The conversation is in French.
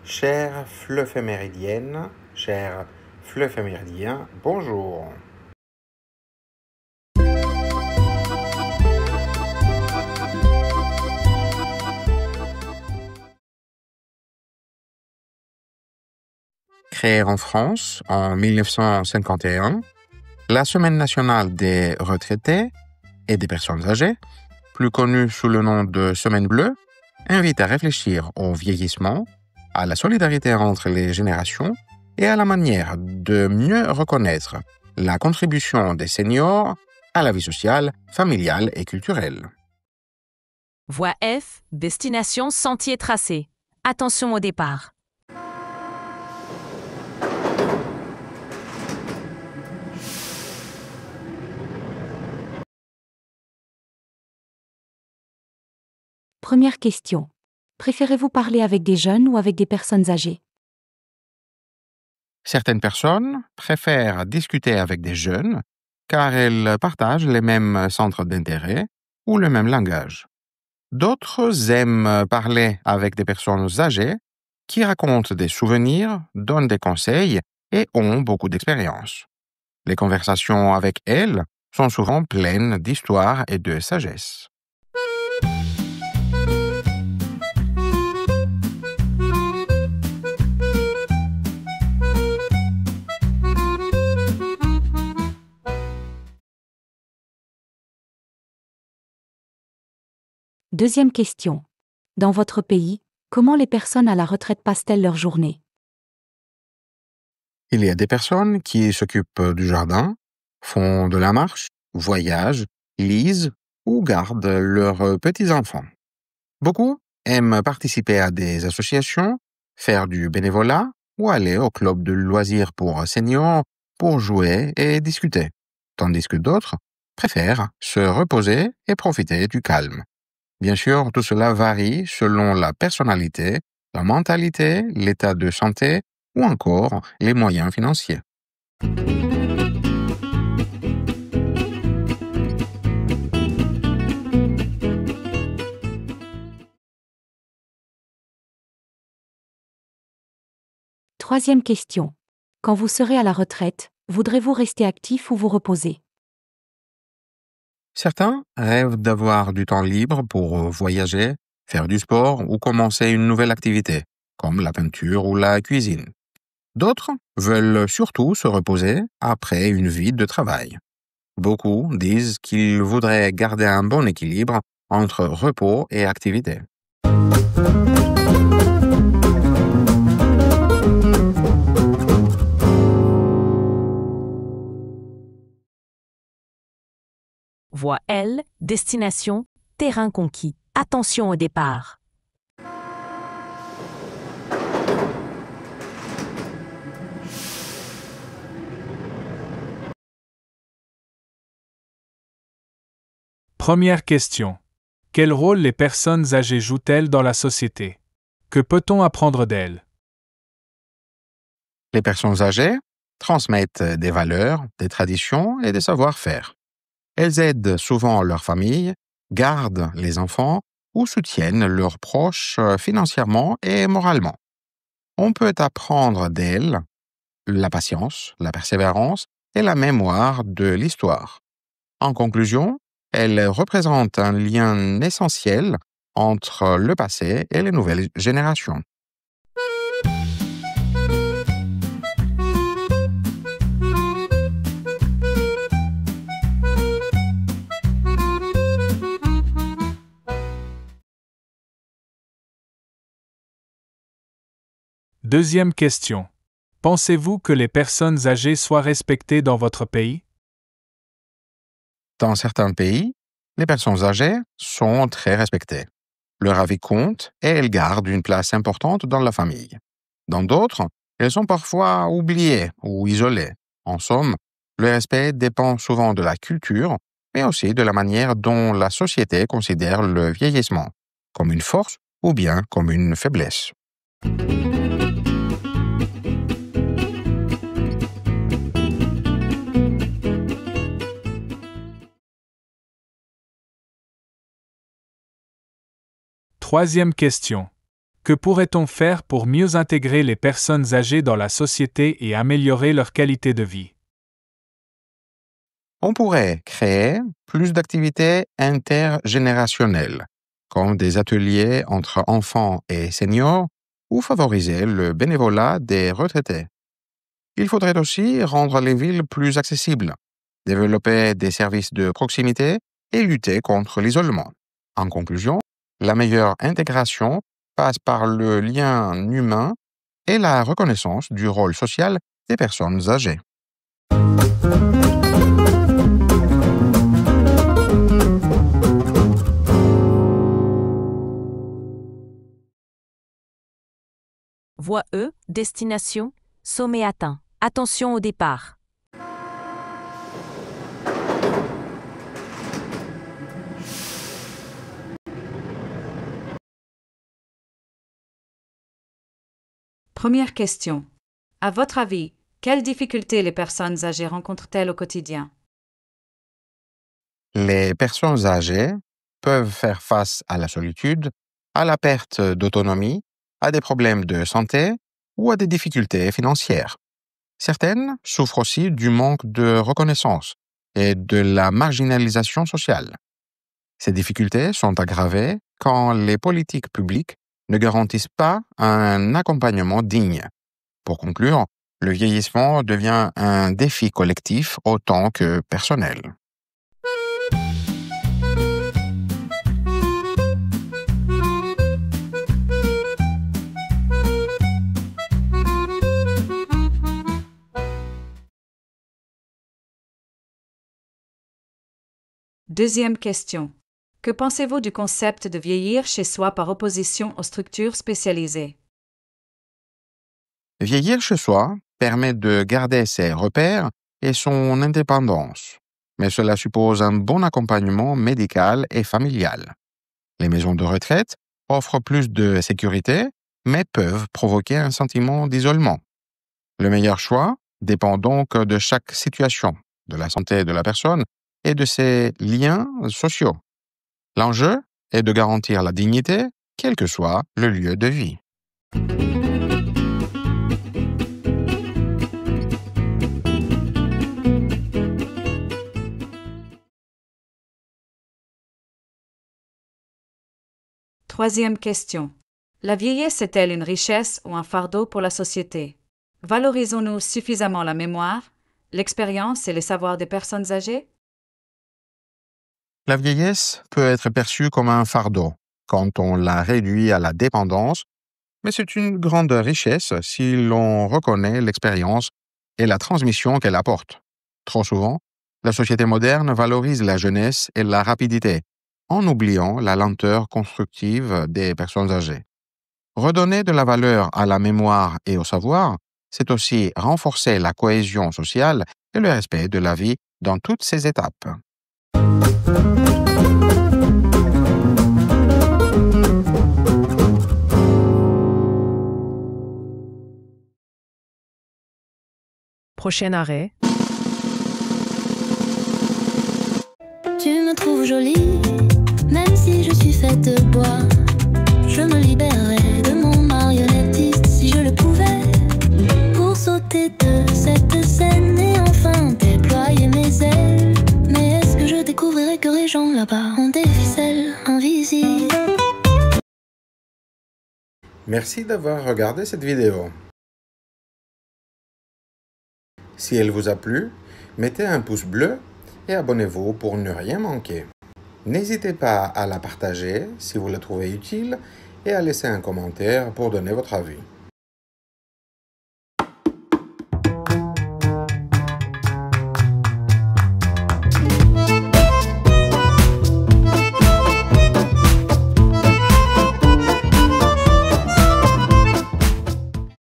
Chère fleuve méridienne, cher fleuve méridien, bonjour. Créée en France en 1951, la Semaine nationale des retraités et des personnes âgées, plus connue sous le nom de Semaine bleue, invite à réfléchir au vieillissement, à la solidarité entre les générations et à la manière de mieux reconnaître la contribution des seniors à la vie sociale, familiale et culturelle. Voie F, destination sentier tracé. Attention au départ. Première question. Préférez-vous parler avec des jeunes ou avec des personnes âgées? Certaines personnes préfèrent discuter avec des jeunes car elles partagent les mêmes centres d'intérêt ou le même langage. D'autres aiment parler avec des personnes âgées qui racontent des souvenirs, donnent des conseils et ont beaucoup d'expérience. Les conversations avec elles sont souvent pleines d'histoires et de sagesse. Deuxième question. Dans votre pays, comment les personnes à la retraite passent-elles leur journée? Il y a des personnes qui s'occupent du jardin, font de la marche, voyagent, lisent ou gardent leurs petits-enfants. Beaucoup aiment participer à des associations, faire du bénévolat ou aller au club de loisirs pour seniors pour jouer et discuter, tandis que d'autres préfèrent se reposer et profiter du calme. Bien sûr, tout cela varie selon la personnalité, la mentalité, l'état de santé ou encore les moyens financiers. Troisième question. Quand vous serez à la retraite, voudrez-vous rester actif ou vous reposer? Certains rêvent d'avoir du temps libre pour voyager, faire du sport ou commencer une nouvelle activité, comme la peinture ou la cuisine. D'autres veulent surtout se reposer après une vie de travail. Beaucoup disent qu'ils voudraient garder un bon équilibre entre repos et activité. Voie L, destination terrain conquis. Attention au départ. Première question. Quel rôle les personnes âgées jouent-elles dans la société? Que peut-on apprendre d'elles? Les personnes âgées transmettent des valeurs, des traditions et des savoir-faire. Elles aident souvent leur famille, gardent les enfants ou soutiennent leurs proches financièrement et moralement. On peut apprendre d'elles la patience, la persévérance et la mémoire de l'histoire. En conclusion, elles représentent un lien essentiel entre le passé et les nouvelles générations. Deuxième question. Pensez-vous que les personnes âgées soient respectées dans votre pays? Dans certains pays, les personnes âgées sont très respectées. Leur avis compte et elles gardent une place importante dans la famille. Dans d'autres, elles sont parfois oubliées ou isolées. En somme, le respect dépend souvent de la culture, mais aussi de la manière dont la société considère le vieillissement, comme une force ou bien comme une faiblesse. Troisième question. Que pourrait-on faire pour mieux intégrer les personnes âgées dans la société et améliorer leur qualité de vie? On pourrait créer plus d'activités intergénérationnelles, comme des ateliers entre enfants et seniors, ou favoriser le bénévolat des retraités. Il faudrait aussi rendre les villes plus accessibles, développer des services de proximité et lutter contre l'isolement. En conclusion, la meilleure intégration passe par le lien humain et la reconnaissance du rôle social des personnes âgées. Voie E, destination, sommet atteint. Attention au départ. Première question. À votre avis, quelles difficultés les personnes âgées rencontrent-elles au quotidien? Les personnes âgées peuvent faire face à la solitude, à la perte d'autonomie, à des problèmes de santé ou à des difficultés financières. Certaines souffrent aussi du manque de reconnaissance et de la marginalisation sociale. Ces difficultés sont aggravées quand les politiques publiques ne garantissent pas un accompagnement digne. Pour conclure, le vieillissement devient un défi collectif autant que personnel. Deuxième question. Que pensez-vous du concept de vieillir chez soi par opposition aux structures spécialisées? Vieillir chez soi permet de garder ses repères et son indépendance, mais cela suppose un bon accompagnement médical et familial. Les maisons de retraite offrent plus de sécurité, mais peuvent provoquer un sentiment d'isolement. Le meilleur choix dépend donc de chaque situation, de la santé de la personne et de ses liens sociaux. L'enjeu est de garantir la dignité, quel que soit le lieu de vie. Troisième question. La vieillesse est-elle une richesse ou un fardeau pour la société? Valorisons-nous suffisamment la mémoire, l'expérience et les savoirs des personnes âgées? La vieillesse peut être perçue comme un fardeau quand on la réduit à la dépendance, mais c'est une grande richesse si l'on reconnaît l'expérience et la transmission qu'elle apporte. Trop souvent, la société moderne valorise la jeunesse et la rapidité, en oubliant la lenteur constructive des personnes âgées. Redonner de la valeur à la mémoire et au savoir, c'est aussi renforcer la cohésion sociale et le respect de la vie dans toutes ses étapes. Prochain arrêt. Tu me trouves jolie, même si je suis faite de bois. Je me libérerais de mon marionnettiste si je le pouvais, pour sauter de cette scène et enfin déployer mes ailes. Mais est-ce que je découvrirais que les gens là-bas ont des ficelles invisibles? Merci d'avoir regardé cette vidéo. Si elle vous a plu, mettez un pouce bleu et abonnez-vous pour ne rien manquer. N'hésitez pas à la partager si vous la trouvez utile et à laisser un commentaire pour donner votre avis.